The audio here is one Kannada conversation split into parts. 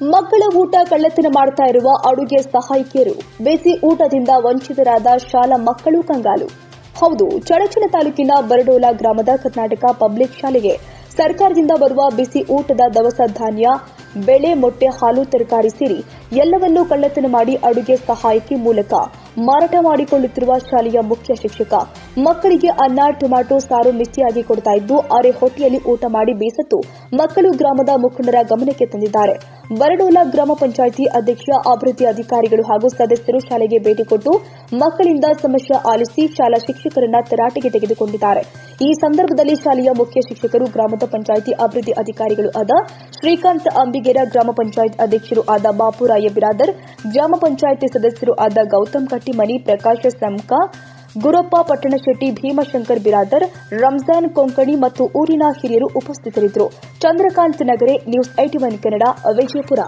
ಮಕ್ಕಳ ಊಟ ಕಳ್ಳತನ ಮಾಡ್ತಾ ಇರುವ ಅಡುಗೆ ಸಹಾಯಕಿಯರು ಬಿಸಿ ಊಟದಿಂದ ವಂಚಿತರಾದ ಶಾಲಾ ಮಕ್ಕಳು ಕಂಗಾಲು. ಹೌದು, ಚಡಚಣ ತಾಲೂಕಿನ ಬರಡೋಲ ಗ್ರಾಮದ ಕರ್ನಾಟಕ ಪಬ್ಲಿಕ್ ಶಾಲೆಗೆ ಸರ್ಕಾರದಿಂದ ಬರುವ ಬಿಸಿ ಊಟದ ದವಸ ಧಾನ್ಯ, ಬೇಳೆ, ಮೊಟ್ಟೆ, ಹಾಲು, ತರಕಾರಿ ಸೇರಿ ಎಲ್ಲವನ್ನೂ ಕಳ್ಳತನ ಮಾಡಿ ಅಡುಗೆ ಸಹಾಯಕಿ ಮೂಲಕ ಮಾರಾಟ ಮಾಡಿಕೊಳ್ಳುತ್ತಿರುವ ಶಾಲೆಯ ಮುಖ್ಯ ಶಿಕ್ಷಕ ಮಕ್ಕಳಿಗೆ ಅನ್ನ, ಟೊಮ್ಯಾಟೊ ಸಾರು ಮಿತಿಯಾಗಿ ಕೊಡ್ತಾ ಇದ್ದು ಅರೆ ಹೊಟ್ಟೆಯಲ್ಲಿ ಊಟ ಮಾಡಿ ಬೇಸತ್ತು ಮಕ್ಕಳು ಗ್ರಾಮದ ಮುಖಂಡರ ಗಮನಕ್ಕೆ ತಂದಿದ್ದಾರೆ. ಬರಡೋಲ ಗ್ರಾಮ ಪಂಚಾಯಿತಿ ಅಧ್ಯಕ್ಷ, ಅಭಿವೃದ್ಧಿ ಅಧಿಕಾರಿಗಳು ಹಾಗೂ ಸದಸ್ಯರು ಶಾಲೆಗೆ ಭೇಟಿ ಕೊಟ್ಟು ಮಕ್ಕಳಿಂದ ಸಮಸ್ಯೆ ಆಲಿಸಿ ಶಾಲಾ ಶಿಕ್ಷಕರನ್ನ ತರಾಟೆಗೆ ತೆಗೆದುಕೊಂಡಿದ್ದಾರೆ. ಈ ಸಂದರ್ಭದಲ್ಲಿ ಶಾಲೆಯ ಮುಖ್ಯ ಶಿಕ್ಷಕರು, ಗ್ರಾಮದ ಪಂಚಾಯಿತಿ ಅಭಿವೃದ್ಧಿ ಅಧಿಕಾರಿಗಳು ಆದ ಶ್ರೀಕಾಂತ್ ಅಂಬಿಗೇರ, ಗ್ರಾಮ ಪಂಚಾಯತ್ ಅಧ್ಯಕ್ಷರು ಆದ ಬಾಪುರಾಯ ಬಿರಾದರ್, ಗ್ರಾಮ ಪಂಚಾಯಿತಿ ಸದಸ್ಯರು ಆದ ಗೌತಮ್ ಕಟ್ಟಿಮನಿ, ಪ್ರಕಾಶ್ ಸಂಕ, ಗುರಪ್ಪ ಪಟ್ಟಣಶೆಟ್ಟಿ, ಭೀಮಶಂಕರ್ ಬಿರಾದರ್, ರಂಜಾನ್ ಕೊಂಕಣಿ ಮತ್ತು ಊರಿನ ಹಿರಿಯರು ಉಪಸ್ಥಿತರಿದ್ದರು. ಚಂದ್ರಕಾಂತ್ ನಗರೆ, ನ್ಯೂಸ್ 81 ಕನ್ನಡ, ವಿಜಯಪುರ.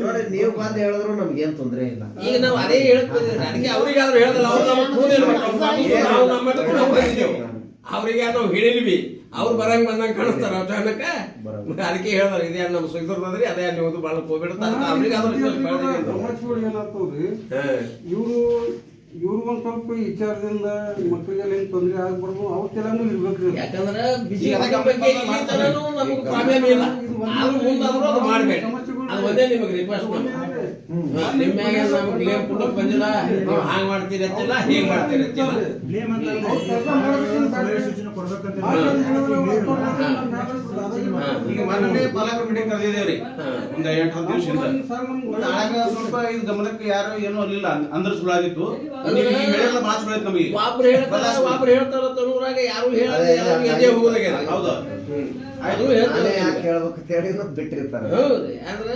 ನೋಡಿ, ನೀವು ಬಂದು ಹೇಳಿದ್ರು ನಮ್ಗೇನ್ ತೊಂದ್ರೆ ಇಲ್ಲ. ಈಗ ನಾವು ಅದೇ ಹೇಳ್ತಿದ್ದೀವಿ. ನನಗೆ ಅವ್ರಿಗಾದ್ರೂ ಹೇಳದಲ್ಲ, ಅವ್ರಿಗೆ ನಾವು ಹೇಳಿದ್ವಿ, ಅವ್ರು ಬರಂಗ್ ಬಂದಂಗ ಕಾಣಿಸ್ತಾರ ಅಚಾನಕ. ಅದಕ್ಕೆ ಹೇಳ್ದಾರ ಇದೇ ನಮ್ಮ ಸುಖದ್ರಿ, ಅದೇ ನೀವು ಬಾಳ ಹೋಗ್ಬಿಡುತ್ತ ಇವ್ರು ಒಂದ್ ಸ್ವಲ್ಪ ವಿಚಾರದಿಂದ ಮಕ್ಕಳಿಗೆಲ್ಲ ಏನ್ ತೊಂದರೆ ಆಗ್ಬಾರ್ದು, ಅವಕ್ಕೆಲ್ಲಾನು ಇರ್ಬೇಕ್ರಿ. ಯಾಕಂದ್ರೆ ಬಿಸಿ ನಮಗೆ ಪ್ರಾಬ್ಲಮ್ ಇಲ್ಲ, ಆದ್ರೂ ಮುಂದಾದ್ರೂ ಅದು ಮಾಡ್ಬೇಕು. ಅದು ಒಂದೇ ನಿಮಗೆ ರಿಕ್ವೆಸ್ಟ್. ನಿಮ್ಮ ಮ್ಯಾಗ ನಮ್ಗೆ ಲೇಮ್ ಕೊಡಕ್ ಬಂದಿಲ್ಲ, ನೀವು ಹಾಂಗ್ ಮಾಡ್ತೀರಿ ಹಚ್ಚಿಲ್ಲ, ಹೇಗ್ ಮಾಡ್ತೀರಿ ಹಚ್ಚಿಲ್ಲ. ಈಗ ಮೊನ್ನೆ ಪಾಲಕರ ಮೀಟಿಂಗ್ ಕರೆದಿದ್ದೇವ್ರಿ, ಒಂದ್ 8-10 ದಿವಸದಿಂದ. ಆಗ ಸ್ವಲ್ಪ ಇದು ಗಮನಕ್ಕೆ ಯಾರು ಏನೋ ಅಲ್ಲಿಲ್ಲ ಅಂದ್ರೆ ಸುಳ್ಳಾಗಿತ್ತು. ನೀವು ಈ ಹೇಳಿಲ್ಲ ಭಾಳ ಸುಳ್ಳಾಯ್ತು ನಮಗೆ. ಒಬ್ರು ಹೇಳ್ತಾರ ತನೂರಾಗ, ಯಾರು ಹೇಳದೆ ಹೋಗೋದಾಗ್ಯಾರ. ಹೌದು, ಅದು ಬಿಟ್ಟಿರ್ತಾರೆ. ಹೌದ್ರಿ. ಅಂದ್ರೆ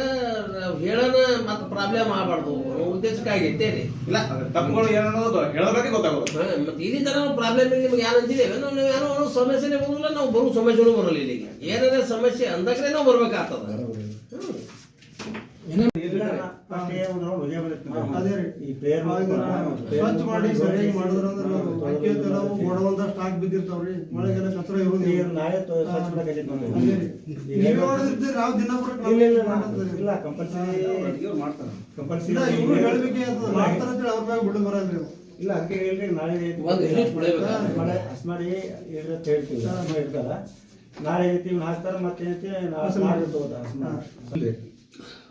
ಹೇಳೋಣ ಮತ್ತ ಪ್ರಾಬ್ಲಮ್ ಆಗಬಾರ್ದು ಉದ್ದೇಶಕ್ಕಾಗಿ ಇತ್ತೇರಿ. ಇಲ್ಲ, ತಪ್ಪುಗಳು ಏನನ್ನೋದು ಹೇಳೋದಕ್ಕೆ ಗೊತ್ತಾಗೋದು. ಮತ್ತೆ ಇಲ್ಲಿ ತರ ಪ್ರಾಬ್ಲಮ್ ನಿಮ್ಗೆ ಯಾರು ಅಂತಿದ್ದೇವೆ, ನಾವು ಏನೋ ಸಮಸ್ಯೆನೇ ಬರೋದಿಲ್ಲ, ನಾವು ಬರೋ ಸಮಸ್ಯೆನೂ ಬರೋಲ್ಲ. ಇಲ್ಲಿಗೆ ಏನಾದ್ರೆ ಸಮಸ್ಯೆ ಅಂದಾಗ್ರೆ ನಾವು ಬರ್ಬೇಕಾಗ್ತದ. ಸ್ವಚ್ಛ ಮಾಡಿ ಸರಿಯಾಗಿ ಮಾಡಿದ್ರಂದ್ರೆ ಸ್ಟಾಕ್ ಬಿದ್ದಿರ್ತಾವ್ರಿ, ಮಳೆಗೆಲ್ಲ ಕಚರ ಇರೋದಿಲ್ಲ. ನಾಳೆ ನಾವು ದಿನ ಇಲ್ಲ ಕಂಪಲ್ಸರಿ ಮಾಡ್ತಾರೆ, ಕಂಪಲ್ಸರಿ ಇವ್ರು ಹೇಳ್ಬೇಕೆ ಮಾಡ್ತಾರ ಅಂತೇಳಿ ಅವ್ರ ಮ್ಯಾಗ ಬಿಡು ಬರಲ್ರಿ. ಇಲ್ಲ ಅದಕ್ಕೆ ಹೇಳ್ರಿ, ನಾಳೆ ಮಳೆ ಹಸ್ ಮಾಡಿ ಹೇಳ್ತೀವಿ ಇರ್ತಾರ, ನಾಳೆ ಹೇಳ್ತೀವಿ ಹಾಕ್ತಾರ, ಮತ್ತೆ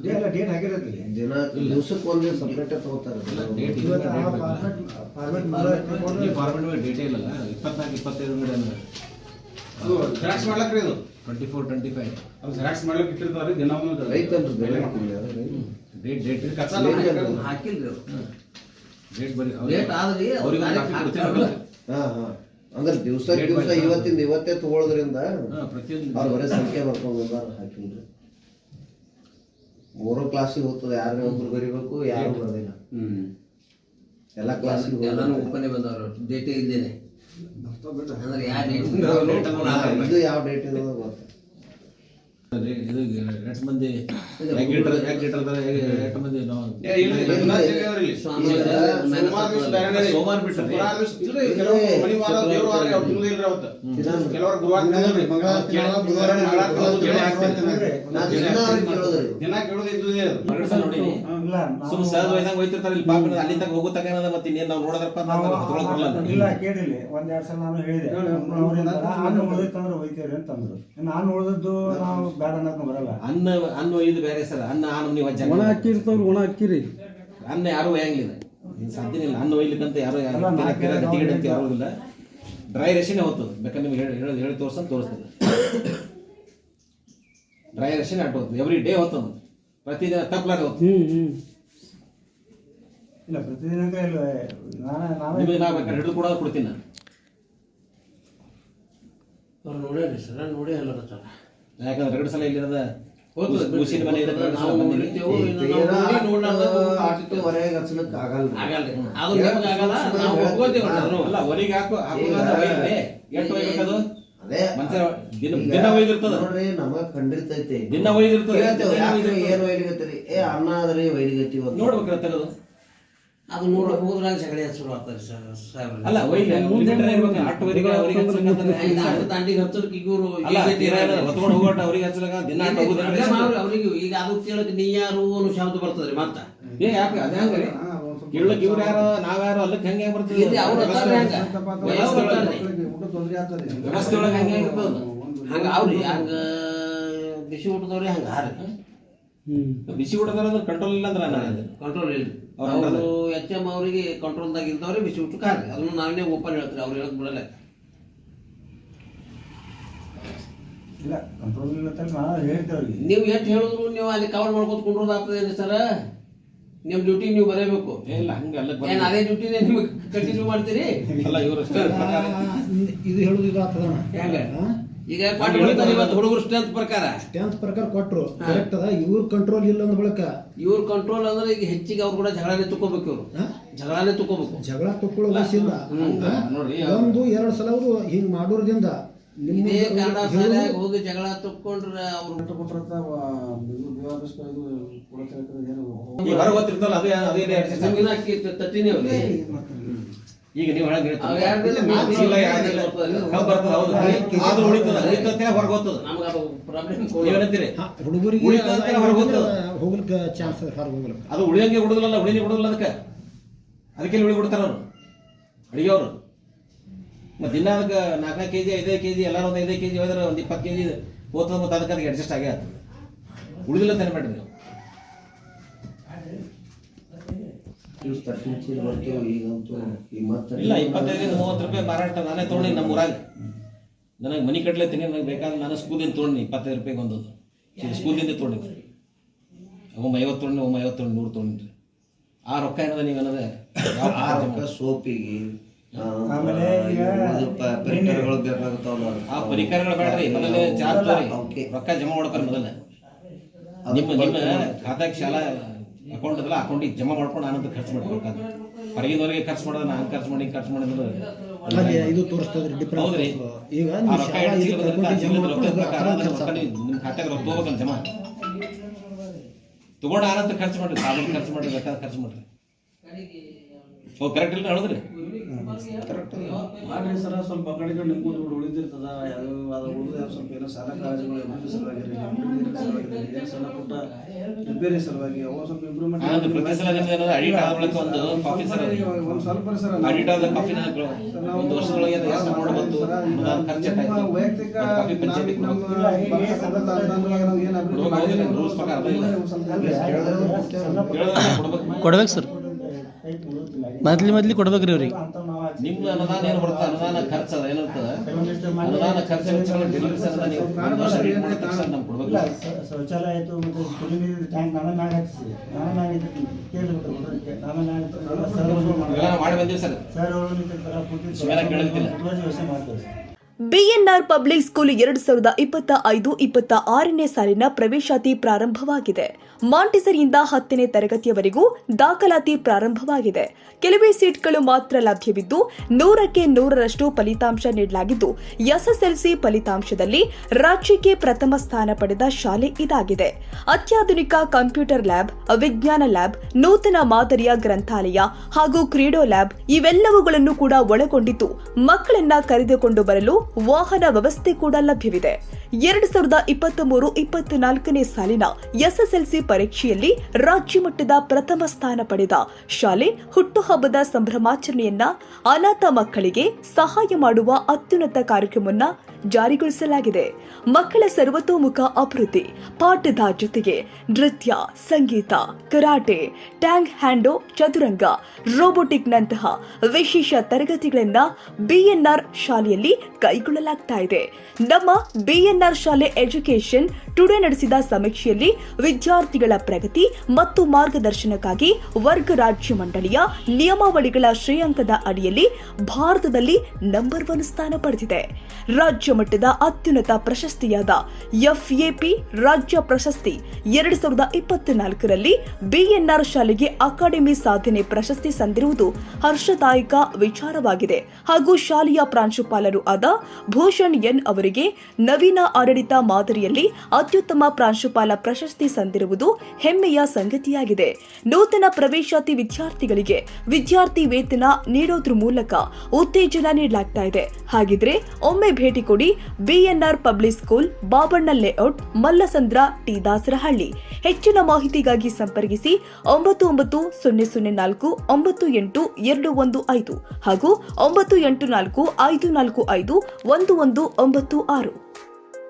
ಡೇಟ್ ಹಾಕಿರತ್ರಿ. ದಿವಸಕ್ಕೆ ಒಂದೇ ಸಪ್ರೇಟ್ ತಗೋತಾರೆ. ಫಾರ್ಮೆಟ್ ಡೇಟೇ ಇಲ್ಲ, 24-25 ಅದು ಜೆರಾಕ್ಸ್ ಮಾಡ್ಲಕ್ರಿ. ಇದು 24-25 ಅದು ಜೆರಾಕ್ಸ್ ಮಾಡ್ಲಿಕ್ಕೆ ಇಟ್ಟಿರ್ತಾರೆ. ದಿನ ಒಂದು ರೈತರು ಬೆಲೆ ಡೇಟ್ ಹಾಕಿಲ್ರಿ ಡೇಟ್ ಬರೀ ಡೇಟ್ ಆದ್ರಿ ಅಂದ್ರೆ ದಿವಸ ಇವತ್ತಿಂದ ಇವತ್ತೇ ತಗೊಳ್ಳೋದ್ರಿಂದ ಅವ್ರ ಬರೀ ಸಂಖ್ಯೆ ಬರ್ಕೊಂಡು ಹಾಕಿಲ್ರಿ. 3 ಕ್ಲಾಸಿಗೆ ಹೋಗ್ತದೆ, ಯಾರೇ ಒಬ್ರು ಬರಿಬೇಕು, ಯಾರು ಬರೋದಿಲ್ಲ. ಎಲ್ಲ ಕ್ಲಾಸಿಗೆ ಓಪನ್ ಬಂದವರು ಡೇಟ್ ಇದ್ದೇನೆ ಅಂದ್ರೆ ಯಾವ ಡೇಟ್ ಇದು ಯಾವ ಡೇಟ್ ಇದೆ ಗೊತ್ತ. ಸೋಮವಾರ ಬಿಟ್ಟರೆ ಕೆಲವರು ಗುರುವಾರ ದಿನ ಕೇಳೋದು ಸಹಜವಾಗಿ ಹೋಯ್ತಿರ್ತಾರೆ. ಇಲ್ಲಿ ಪಾಪ ಅಲ್ಲಿ ತಗ ಹೋಗೋ ತಗ ಮತ್ತೆ ಇನ್ನೇನು ನಾವು ನೋಡೋದ್ರಪ್ಪ ಇಲ್ಲ ಕೇಳಿಲ್ಲ. ಒಂದೆರಡು ಸಲ ನಾನು ಹೇಳಿದೆ, ಅನ್ನ ಉಳಿದೈತಂದ್ರೆ ಹೋಯ್ತೇವ್ರಿ ಅಂತಂದ್ರು. ನಾನು ಉಳಿದದ್ದು ನಾವು ಬೇಡ ಅನ್ನೋದು ಬರಲ್ಲ. ಅನ್ನ ಇದು ಬೇರೆ ಸರ್. ಅನ್ನ ನೀವು ಒಣ ಅಕ್ಕಿ ಇರ್ತಾವ್ರಿ, ಒಣ ಅಕ್ಕಿರಿ ಅನ್ನ ಯಾರು ಒಯ್ಯಂಗಿಲ್ಲ, ಸಾಧ್ಯನೇ ಇಲ್ಲ. ಅನ್ನ ಒಯ್ಲಿಕ್ಕಂತ ಯಾರು ಗಟ್ಟಿಗಡಂತ ಯಾರು ಇಲ್ಲ. ಡ್ರೈ ರೇಷನ್ ಹೋಗ್ತದೆ. ಬೇಕಾದ್ರೆ ನಿಮ್ಗೆ ಹೇಳಿ ತೋರ್ಸಂತ ತೋರಿಸ್ತದೆ. ಡ್ರೈ ರೇಷನ್ ಆಟ ಹೋಗ್ತದೆ, ಎವ್ರಿ ಡೇ ಹೋಗ್ತದೆ, ಪ್ರತಿದಿನ ತಪ್ಪಲಾಗ ಹೋಗ್ತದೆ. ಇಲ್ಲ ಪ್ರತಿದಿನ ನಿಮಗೆ ನಾ ಬೇಕಾದ್ರೆ ಹಿಡಿದು ಕೂಡ ಕೊಡ್ತೀನಿ ನಾನು. ಅವ್ರು ನೋಡ್ಯಾರಿ ಸರ್, ನೋಡಿ ಅಲ್ಲ ಯಾಕಂದ್ರೆ 2 ಸಲ ಇಲ್ಲಿರೋದ ಹೊರಗೆ ಹಚ್ಚಲಕ್ಕೆ ಆಗಲ್ಲ. ಅಲ್ಲ ಹೊರಗೆ ಹಾಕೋ ಎಷ್ಟು ಹೋಗ್ಬೇಕದು ಅದೇ ಮನುಷ್ಯ ಈಗ ದಿನ ಒಯ್ದಿರ್ತದ ನೋಡ್ರಿ ನಮಗ್ ಖಂಡಿತೈತಿ ದಿನ ಒಯ್ದಿರ್ತದ ಕೇಳ್ತೇವೆ, ಯಾಕ್ರಿ ಏನ್ ಒಯ್ಲಿಗತ್ತೀರಿ? ಅನ್ನ ಆದ್ರಿ ಒಯ್ಲಿಗತ್ತಿ ಇವತ್ತು. ನೋಡ್ಬೇಕ್ರಿ ತೆಗೆದು ಅದು ನೋಡಕ್ ಹೋದ್ರಾಗ ಜಗಳ ಶುರು ಆಗ್ತಾರೆ ಸರ್. ಅಲ್ಲ ಒಯ್ಲಿ ಮುಂದೆ ಇರ್ಬೇಕು ಆಟೋವರಿಗೆ ಅವ್ರಿಗೆ ದಾಂಡಿಗೆ ಹಚ್ಚೋದಕ್ಕೆ ಇವರು ಹೊತ್ಕೊಂಡು ಹೋಗೋಟ ಅವ್ರಿಗೆ ಹಚ್ಚಲಾಗ ದಿನ ಆಟ ಹೋಗುದಿಲ್ಲ ಅವ್ರಿಗೆ ಈಗ ಅದು ಕೇಳಕ್ ನೀ ಯಾರು ಅನ್ನೋ ಶಬ್ದ ಬರ್ತದ್ರಿ ಮತ್ತ ಏ ಯಾಕೆ ಅದೇ ಹಂಗ್ರಿ ಕೇಳಕ್ ಇವ್ರು ಯಾರು ನಾವ್ಯಾರು ಅಲ್ಲಕ್ಕೆ ಹೆಂಗೆ ಬರ್ತದೆ ಇಲ್ಲಿ ಅವ್ರು ಅದಾರ್ರಿ ಹಂಗ ವಯಸ್ಸು ಅದಾರ್ರಿ. ವ್ಯವಸ್ಥೆ ಒಳಗೆ ಹೆಂಗೆ ಇರ್ತದ ಹಂಗ ಅವ್ರಿ ಹಂಗ ಬಿಸಿ ಊಟದವ್ರಿ ಹಂಗ ಹಾರಿ ಬಿಸಿ ಊಟದಾರ ಕಂಟ್ರೋಲ್ ಇಲ್ಲ ಅಂದ್ರೆ ನಾನು ಕಂಟ್ರೋಲ್ ಇಲ್ರಿ. ಅವರು ಎಚ್.ಎಂ ಅವರಿಗೆ ಕಂಟ್ರೋಲ್ದಾಗ ಇಲ್ದವ್ರಿ ಬಿಸಿ ಊಟಕ್ಕೆ ಹಾರಿ ಅದನ್ನ ನಾವೇ ಓಪನ್ ಹೇಳ್ತೀರಿ, ಅವ್ರು ಹೇಳಕ್ ಬಿಡಲ್ಲ. ಇಲ್ಲ ಕಂಟ್ರೋಲ್ ಇಲ್ಲ ಅಂತ ನಾವು ಹೇಳ್ತೇವ್ರಿ. ನೀವು ಎಷ್ಟು ಹೇಳಿದ್ರು ನೀವು ಅಲ್ಲಿ ಕವರ್ ಮಾಡ್ಕೊತ ಕುಂಡ್ರೋದಾಗ್ತದೇನು ಸರ? ನಿಮ್ ಡ್ಯೂಟಿ ನೀವು ಬರೀಬೇಕು. ಇಲ್ಲ ಹಂಗೆ ಅಲ್ಲ ಏನ್ ಅದೇ ಡ್ಯೂಟಿನೇ ನಿಮ್ಗೆ ಕಂಟಿನ್ಯೂ ಮಾಡ್ತೀರಿ? ಅಲ್ಲ ಇವ್ರು ಅಷ್ಟೇ ಇದು ಹೇಳುದು ಇದು ಆಗ್ತದ ಹೆಂಗ ಈಗ ಪಾಠ ಹೇಳ್ತಾರೆ ಇವತ್ತು ಹುಡುಗರು ಸ್ಟ್ರೆಂತ್ ಪ್ರಕಾರ 10th ಪ್ರಕಾರ ಕೊಟ್ರು ಕರೆಕ್ಟ್ ಅದ. ಇವ್ರ ಕಂಟ್ರೋಲ್ ಇಲ್ಲ ಅಂದ ಬಳಕ ಇವ್ರ ಕಂಟ್ರೋಲ್ ಅಂದ್ರೆ ಈಗ ಹೆಚ್ಚಿಗೆ ಅವ್ರು ಕೂಡ ಜಗಳನೇ ತಗೋಬೇಕು. ಇವ್ರು ಜಗಳನೇ ತಗೋಬೇಕು. ಜಗಳ ತಕ್ಕೊಳ್ಳೋ ವಯಸ್ಸಿಲ್ಲ. ನೋಡ್ರಿ 1-2 ಸಲ ಅವರು ಹಿಂಗ್ ಮಾಡೋದ್ರಿಂದ ಇದೇ ಕನ್ನಡ ಶಾಲೆಯಾಗ ಹೋಗಿ ಜಗಳ ತಕ್ಕೊಂಡ್ರೆ ಅವ್ರು ಈ ಹೊರ ಗೊತ್ತಿರ್ತಲ್ಲ ಅದೇ ಅದೇ ಜಮೀನ್ ಹಾಕಿ ತಟ್ಟಿನೇ ಅವ್ರಿ. ಈಗ ನೀವು ಹೇಳಂಗ್ ಅವ್ ಯಾರ್ದಿಲ್ಲ, ಮಾತಿಲ್ಲ, ಬರ್ತದ ಹೌದು ಆದ್ರೂ ಉಳಿತದ ಉಳಿತಂತೆ ಹೊರಗೆ ಹೋಗ್ತದ ನಮ್ಗೆ ಅದು ಪ್ರಾಬ್ಲಮ್ ನೀವೇನಂತೀರಿ ಹುಡುಗರಿಗೆ ಉಳಿತಂತೆ ಹೊರಗೆ ಹೋಗ್ತದ ಹೋಗ್ಲಿಕ್ಕೆ ಚಾನ್ಸ್ ಅದ ಹೊರಗೆ ಹೋಗ್ಲಿಕ್ಕೆ. ಅದು ಉಳಿಯಂಗೆ ಬಿಡುದಿಲ್ಲ ಉಳಿನಿ ಬಿಡುದಿಲ್ಲ ಅದಕ್ಕೆ ಉಳಿ ಬಿಡ್ತಾರ ಅವ್ರು ಅಡಿಗೆಯವರು. ಮತ್ತೆ ದಿನ ಅದಕ್ಕೆ 4 kg 5 kg ಎಲ್ಲಾರು ಒಂದು 5 kg ಹೋದ್ರೆ ಒಂದು 20 kg ಹೋಗ್ತದ. ಮತ್ತೆ ಅದಕ್ಕೆ ಅಡ್ಜಸ್ಟ್ ಆಗೇ ಆಗ್ತದೆ. ಉಳಿದಿಲ್ಲ ತಾನೆ ಮಾಡ್ರಿ ನೀವು. ಇವ್ರು 13 ಚೀಲ ಬರ್ತೀವಿ ಈಗಂತೂ ಈಗ ಮತ್ತೆ ಇಲ್ಲ 25-30 ರೂಪಾಯಿ ಮಾರಾಟ ನಾನೇ ತೊಗೊಂಡಿ ನಮ್ಮ ಊರಾಗ. ನನಗೆ ಮನಿ ಕಟ್ಲತ್ತೀನಿ, ನನಗೆ ಬೇಕಾದ್ರೆ ನಾನು ಸ್ಕೂಲಿಂದ ತೊಗೊಂಡು 25 ರೂಪಾಯಿಗೆ ಒಂದದು ಸ್ಕೂಲಿಂದ ತೊಗೊಂಡಿದ್ದೆ. ಒಮ್ಮೆ 50 ತೊಗೊಂಡು ಒಮ್ಮೆ 50 ತೊಗೊಂಡು 100 ತೊಗೊಂಡ್ರಿ. ಆ ರೊಕ್ಕ ಏನದ ನೀವು ಅನ್ನೋದೇ ಆ ರೊಕ್ಕ ಸೋಪಿಗೆ ಆಮೇಲೆ ಈಗ ಪರಿಕರಗಳು ಬೇಕಾಗುತ್ತಾವಲ್ಲ, ಆ ಪರಿಕರಗಳು ಬೇಡ್ರಿ. ಮೊದಲೇ ಚಾರ್ಜ್ ತೋರಿ ಓಕೆ. ರೊಕ್ಕ ಜಮಾ ಮಾಡ್ತಾರೆ ಮೊದಲ. ನಿಮ್ಮ ಖಾತಾಕ್ಕೆ ಶಾಲಾ ಅಕೌಂಟ್ ಅದಲ್ಲ ಅಕೌಂಟಿಗೆ ಜಮಾ ಮಾಡ್ಕೊಂಡು ಆನಂತರ ಖರ್ಚು ಮಾಡ್ಬೇಕು. ಹೊರಗಿನವರಿಗೆ ಖರ್ಚು ಮಾಡೋದು ನಾನು ಖರ್ಚು ಮಾಡಿದ್ರೆ ಅಲ್ಲಿ ಇದು ತೋರಿಸ್ತದ್ರಿ ಡಿಫ್ರೆನ್ಸ್. ಹೌದ್ರಿ. ಈಗ ಆ ನೀವು ರೊಕ್ಕ ಶಾಲಾ ಎಷ್ಟು ಇದಕ್ಕೆ ಕರ್ಕೊಂಡು ಜಮಾ ಮಾಡ್ಕೊಂಡು ಪ್ರಕಾರ ಅದನ್ನ ಖರ್ಚು ನಿಮ್ಮ ಖಾತೆಗೆ ರೊಕ್ಕ ಹೋಗ್ಬೇಕಲ್ಲ ಜಮಾ ತಗೊಂಡು ಆನಂತರ ಖರ್ಚು ಮಾಡ್ರಿ. ಸಾಬೂನು ಖರ್ಚು ಮಾಡ್ರಿ, ಬೇಕಾದ್ರೆ ಖರ್ಚು ಮಾಡ್ರಿ. ಓ ಕರೆಕ್ಟ್ ಇಲ್ಲ ಹೇಳಿದ್ರಿ ಮಾಡ್ರಿ ಸರ. ಸ್ವಲ್ಪ ಆ ಕಡೆ ಈ ಕಡೆ ನಿಂತ್ಕೊಂಡು ಉಳಿದಿರ್ತದ. ಅದು ಉಳಿದ ಸ್ವಲ್ಪ ಏನೋ ಶಾಲಾ ಕಾಲೇಜುಗಳು ಅಭಿವೃದ್ಧಿ ಸಲುವಾಗಿ ಏನು ಸಣ್ಣ ಪುಟ್ಟ ರಿಪೇರಿ ಸಲುವಾಗಿ ಅವು ಸ್ವಲ್ಪ ಇಂಪ್ರೂವ್ಮೆಂಟ್ ಆನಂತರ ಪ್ರತಿ ಸಲ ನಿಮ್ದು ಏನಾದ್ರು ಅಡಿಟ್ ಆದ ಬಳಿಕ ಒಂದು ಕಾಫಿ ಸರ್ ಒಂದು ಸ್ವಲ್ಪ ಸರ ಅಡಿಟ್ ಆದ ಕಾಫಿನ ಒಂದು ವರ್ಷದೊಳಗೆ ಎಷ್ಟು ಅಮೌಂಟ್ ಬಂತು ಖರ್ಚು ಎಷ್ಟಾಯ್ತು ವೈಯಕ್ತಿಕ ಕಾಫಿ ಪಂಚಾಯತಿ ರೂಲ್ಸ್ ಪ್ರಕಾರ ಕೊಡ್ಬೇಕು ಸರ್, ಮೊದ್ಲಿ ಕೊಡ್ಬೇಕ್ರಿ ಅವ್ರಿಗೆ. ನಿಮ್ದು ಅನುದಾನ ಏನು ಬರುತ್ತೆ ಅನುದಾನ ಖರ್ಚು ಅದ ಏನಿರ್ತದ ಅನುದಾನ ಖರ್ಚು ವೆಚ್ಚಗಳು ಡೆಲಿವರಿ ಸರ್ ನೀವು ಒಂದು ವರ್ಷ ರೇಟ್ ಮಾಡಿದ ತಕ್ಷಣ ನಮ್ಗೆ ಕೊಡ್ಬೇಕು. ಶೌಚಾಲಯ ಆಯ್ತು ಮತ್ತೆ ಕುಡಿ ನೀರಿನ ಟ್ಯಾಂಕ್ ನಾನೇ ಮ್ಯಾಗ ಹಾಕಿಸಿ ನಾನೇ ಮ್ಯಾಗ ಕೇಳ್ಬಿಟ್ಟು ನಾನೇ ಇವೆಲ್ಲ ಮಾಡಿ ಬಂದಿವಿ ಸರ್. ಸರ್ ಅವರು ಸುಮ್ಮನೆ ಕೇಳೋದಿಲ್ಲ. ಯೋಚನೆ ಮಾಡ್ತಾರೆ. ಬಿಎನ್ಆರ್ ಪಬ್ಲಿಕ್ ಸ್ಕೂಲ್ 2025-26ನೇ ಸಾಲಿನ ಪ್ರವೇಶಾತಿ ಪ್ರಾರಂಭವಾಗಿದೆ. ಮಾಂಟಿಸರಿಯಿಂದ 10ನೇ ತರಗತಿಯವರೆಗೂ ದಾಖಲಾತಿ ಪ್ರಾರಂಭವಾಗಿದೆ. ಕೆಲವೇ ಸೀಟ್ಗಳು ಮಾತ್ರ ಲಭ್ಯವಿದ್ದು 100ಕ್ಕೆ 100ರಷ್ಟು ಫಲಿತಾಂಶ ನೀಡಲಾಗಿದ್ದು ಎಸ್ಎಸ್ಎಲ್ಸಿ ಫಲಿತಾಂಶದಲ್ಲಿ ರಾಜ್ಯಕ್ಕೆ ಪ್ರಥಮ ಸ್ಥಾನ ಪಡೆದ ಶಾಲೆ ಇದಾಗಿದೆ. ಅತ್ಯಾಧುನಿಕ ಕಂಪ್ಯೂಟರ್ ಲ್ಯಾಬ್, ವಿಜ್ಞಾನ ಲ್ಯಾಬ್, ನೂತನ ಮಾದರಿಯ ಗ್ರಂಥಾಲಯ ಹಾಗೂ ಕ್ರೀಡೋ ಲ್ಯಾಬ್ ಇವೆಲ್ಲವುಗಳನ್ನು ಕೂಡ ಒಳಗೊಂಡಿದ್ದು ಮಕ್ಕಳನ್ನ ಕರೆದುಕೊಂಡು ಬರಲು ವಾಹನ ವ್ಯವಸ್ಥೆ ಕೂಡ ಲಭ್ಯವಿದೆ. 2023-24ನೇ ಸಾಲಿನ ಎಸ್ಎಸ್ಎಲ್ಸಿ ಪರೀಕ್ಷೆಯಲ್ಲಿ ರಾಜ್ಯ ಮಟ್ಟದ ಪ್ರಥಮ ಸ್ಥಾನ ಪಡೆದ ಶಾಲೆ ಹುಟ್ಟುಹಬ್ಬದ ಸಂಭ್ರಮಾಚರಣೆಯನ್ನ ಅನಾಥ ಮಕ್ಕಳಿಗೆ ಸಹಾಯ ಮಾಡುವ ಅತ್ಯುನ್ನತ ಕಾರ್ಯಕ್ರಮವನ್ನು ಜಾರಿಗೊಳಿಸಲಾಗಿದೆ. ಮಕ್ಕಳ ಸರ್ವತೋಮುಖ ಅಭಿವೃದ್ಧಿ ಪಾಠದ ಜೊತೆಗೆ ನೃತ್ಯ, ಸಂಗೀತ, ಕರಾಟೆ, ಟ್ಯಾಂಗ್ ಹ್ಯಾಂಡೋ, ಚದುರಂಗ, ರೋಬೋಟಿಕ್ನಂತಹ ವಿಶೇಷ ತರಗತಿಗಳನ್ನ ಬಿಎನ್ಆರ್ ಶಾಲೆಯಲ್ಲಿ ಕೈಗೊಳ್ಳಲಾಗ್ತಾ ಇದೆ. ನಮ್ಮ ಬಿಎನ್ಆರ್ ಶಾಲೆ ಎಜುಕೇಶನ್ ಟುಡೇ ನಡೆಸಿದ ಸಮೀಕ್ಷೆಯಲ್ಲಿ ವಿದ್ಯಾರ್ಥಿಗಳ ಪ್ರಗತಿ ಮತ್ತು ಮಾರ್ಗದರ್ಶನಕ್ಕಾಗಿ ವರ್ಗ ರಾಜ್ಯ ಮಂಡಳಿಯ ನಿಯಮಾವಳಿಗಳ ಶ್ರೇಯಾಂಕದ ಅಡಿಯಲ್ಲಿ ಭಾರತದಲ್ಲಿ ನಂಬರ್ 1 ಸ್ಥಾನ ಪಡೆದಿದೆ. ರಾಜ್ಯ ಮಟ್ಟದ ಅತ್ಯುನ್ನತ ಪ್ರಶಸ್ತಿಯಾದ ಎಫ್ಎಪಿ ರಾಜ್ಯ ಪ್ರಶಸ್ತಿ 2024ರಲ್ಲಿ ಬಿಎನ್ಆರ್ ಶಾಲೆಗೆ ಅಕಾಡೆಮಿ ಸಾಧನೆ ಪ್ರಶಸ್ತಿ ಸಂದಿರುವುದು ಹರ್ಷದಾಯಕ ವಿಚಾರವಾಗಿದೆ ಹಾಗೂ ಶಾಲೆಯ ಪ್ರಾಂಶುಪಾಲರು ಆದ ಭೂಷಣ್ ಎನ್ ಅವರಿಗೆ ನವೀನ ಆಡಳಿತ ಮಾದರಿಯಲ್ಲಿ ಅತ್ಯುತ್ತಮ ಪ್ರಾಂಶುಪಾಲ ಪ್ರಶಸ್ತಿ ಸಂದಿರುವುದು ಹೆಮ್ಮೆಯ ಸಂಗತಿಯಾಗಿದೆ. ನೂತನ ಪ್ರವೇಶಾತಿ ವಿದ್ಯಾರ್ಥಿಗಳಿಗೆ ವಿದ್ಯಾರ್ಥಿ ವೇತನ ನೀಡೋದ್ರ ಮೂಲಕ ಉತ್ತೇಜನ ನೀಡಲಾಗ್ತಾ ಇದೆ. ಹಾಗಿದ್ರೆ ಒಮ್ಮೆ ಭೇಟಿ ಕೊಡಿ BNR public school, Babanna layout, Mallasandra, T Dasarahalli. ಹೆಚ್ಚಿನ ಮಾಹಿತಿಗಾಗಿ ಸಂಪರ್ಕಿಸಿ 9904-982215 ಹಾಗೂ 9845451196.